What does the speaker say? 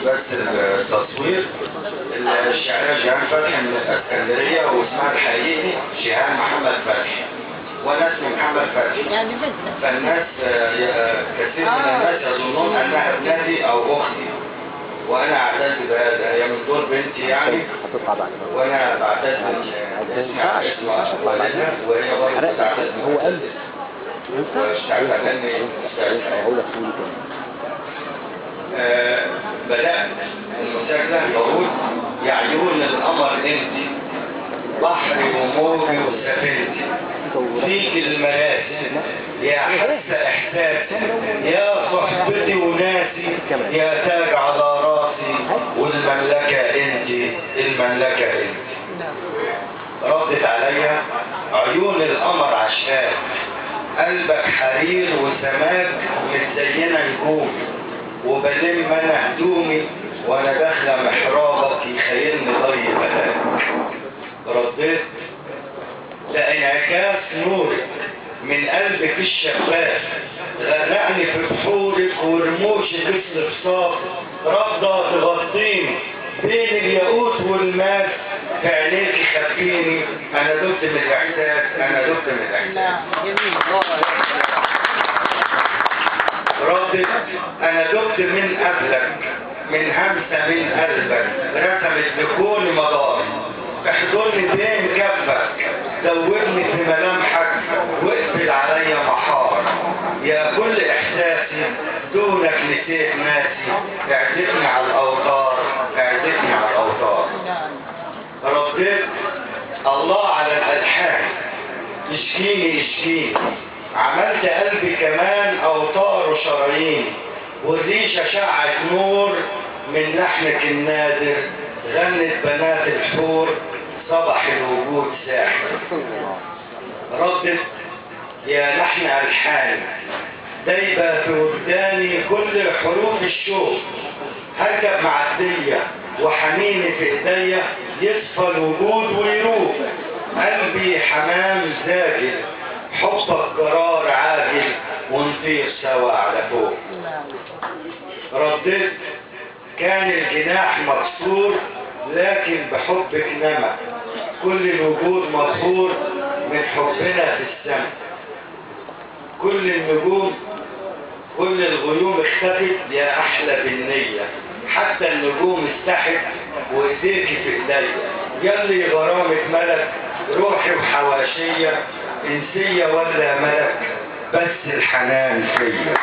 بس التصوير. الشاعرة جيهان فتحي من الاسكندرية، واسمها الحقيقي جيهان محمد فتحي، وانا اسمي محمد فتحي. يعني بنت. فالناس كثير من الناس يظنون انها ابنتي او اختي، وانا اعتز بهذا. هي من دور بنتي يعني، وانا بعتز باسمها اسم والدها، وهي برضه تعتز باسمها. بدأت المساكنة بقول يعيون القمر انت، بحري وموجي وسفينتي، فيك المراسي يا حس احساسي، يا صحبتي وناسي، يا تاج على راسي، والمملكة انت، المملكة انت. ردت عليا عيون القمر عشاق، قلبك حرير وسماك متزينة نجوم، وبلم انا هدومي وانا داخله محرابك يخيلني ضي بلاك. رديت ده انعكاس نورك من قلبك الشفاف، غرقني في بحورك ورموشك استفساف، رافضه تغطيني بين الياقوت والماس، في عينيكي خبيني، انا دبت من الاحساس، انا دبت من الاحساس. ردت انا دبت من قبلك، من همسه من قلبك، رسمت بكون مدار، احضرني بين كفك، زودني في ملامحك، واقفل عليا محار، يا كل احساسي دونك نسيت ناسي، اعزفني على الاوتار، اعزفني على الاوتار. رديت الله على الالحان، اشكيني اشكيني، عملت قلبي كمان اوتار وشرايين، والريشه شعت نور من لحنك النادر، غنت بنات الحور صبح الوجود ساحر. ردت يا لحن الحان دايبه في وجداني كل حروف الشوق، هركب معديه وحنيني في ايديا، يصفى الوجود ويروق، قلبي حمام زاجل، حبك قرار عاجل، ونطير سوا على فوق. رديت كان الجناح مكسور لكن بحبك نما، كل الوجود مبهور من حبنا في السماء، كل النجوم كل الغيوم اختفت يا احلى بالنية، حتى النجوم استحت وايديكي في ايديا، يلي غرامة ملك، روحي وحواشية، انسية ولا ملك، بس الحنان فيا.